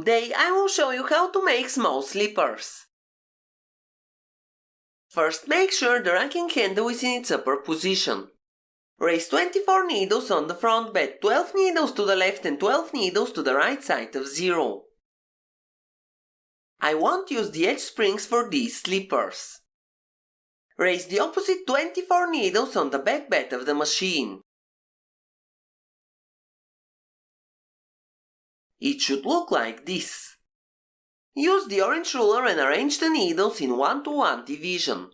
Today I will show you how to make small slippers. First, make sure the racking handle is in its upper position. Raise 24 needles on the front bed, 12 needles to the left and 12 needles to the right side of 0. I won't use the edge springs for these slippers. Raise the opposite 24 needles on the back bed of the machine. It should look like this. Use the orange ruler and arrange the needles in 1-to-1 division.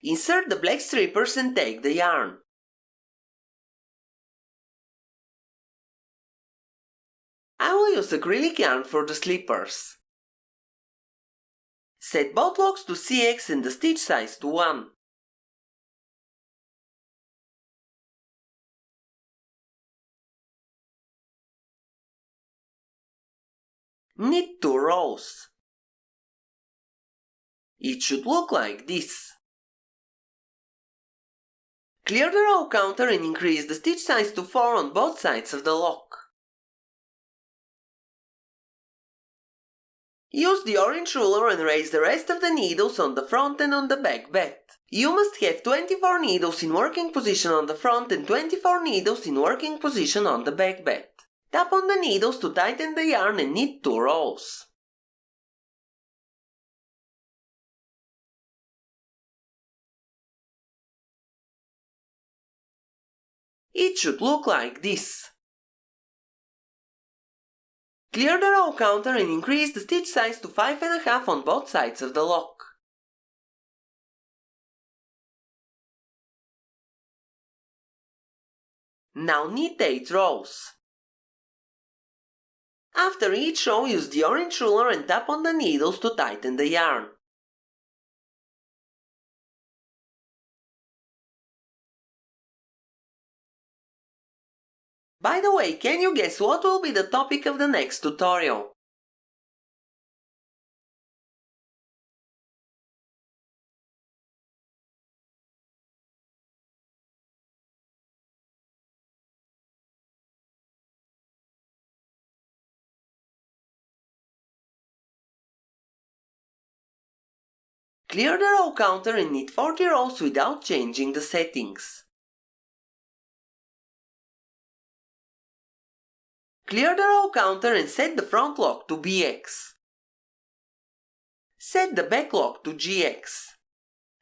Insert the black strippers and take the yarn. I will use acrylic yarn for the slippers. Set both locks to CX and the stitch size to 1. Knit 2 rows. It should look like this. Clear the row counter and increase the stitch size to 4 on both sides of the lock. Use the orange ruler and raise the rest of the needles on the front and on the back bed. You must have 24 needles in working position on the front and 24 needles in working position on the back bed. Tap on the needles to tighten the yarn and knit 2 rows. It should look like this. Clear the row counter and increase the stitch size to 5.5 on both sides of the lock. Now knit 8 rows. After each row, use the orange ruler and tap on the needles to tighten the yarn. By the way, can you guess what will be the topic of the next tutorial? Clear the row counter and knit 40 rows without changing the settings. Clear the row counter and set the front lock to BX. Set the back lock to GX.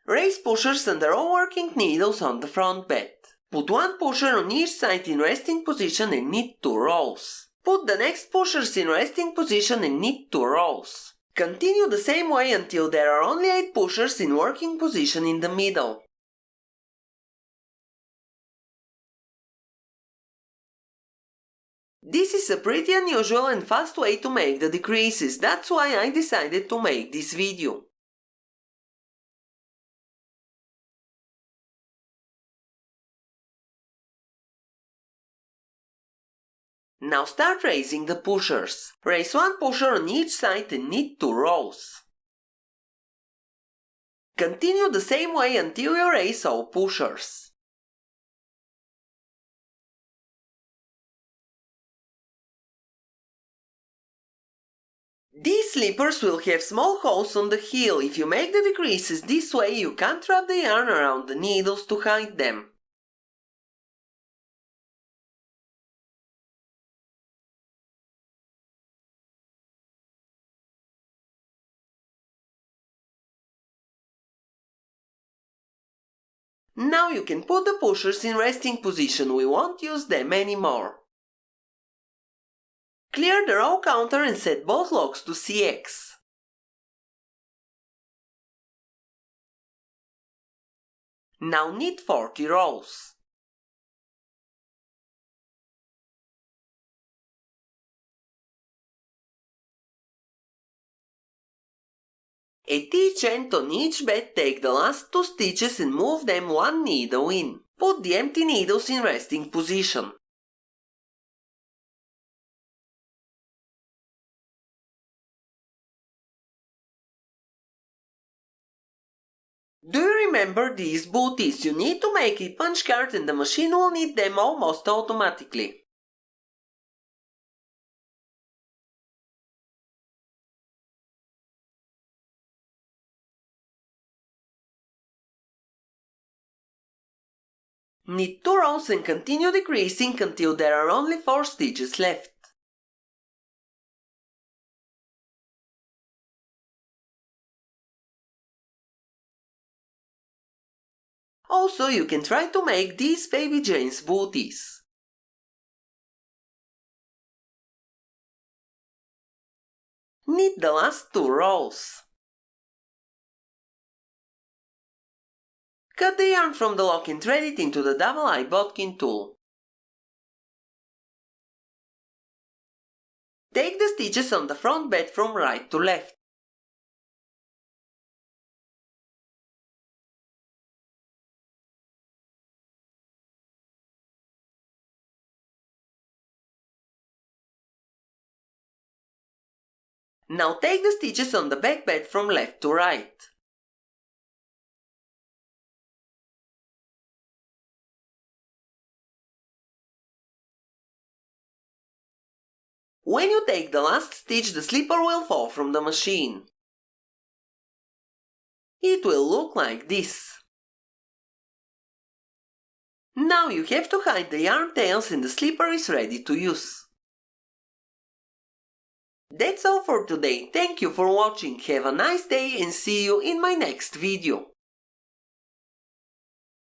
Raise pushers under all working needles on the front bed. Put one pusher on each side in resting position and knit 2 rows. Put the next pushers in resting position and knit 2 rows. Continue the same way until there are only 8 pushers in working position in the middle. This is a pretty unusual and fast way to make the decreases, that's why I decided to make this video. Now start raising the pushers. Raise one pusher on each side and knit 2 rows. Continue the same way until you raise all pushers. These slippers will have small holes on the heel. If you make the decreases this way, you can't wrap the yarn around the needles to hide them. Now you can put the pushers in resting position, we won't use them anymore. Clear the row counter and set both locks to CX. Now knit 40 rows. At each end on each bed, take the last 2 stitches and move them 1 needle in. Put the empty needles in resting position. Do you remember these booties? You need to make a punch card and the machine will knit them almost automatically. Knit 2 rows and continue decreasing until there are only 4 stitches left. Also, you can try to make these baby Jane's booties. Knit the last 2 rows. Cut the yarn from the lock and thread it into the double-eye bodkin tool. Take the stitches on the front bed from right to left. Now take the stitches on the back bed from left to right. When you take the last stitch, the slipper will fall from the machine. It will look like this. Now you have to hide the yarn tails and the slipper is ready to use. That's all for today. Thank you for watching. Have a nice day and see you in my next video.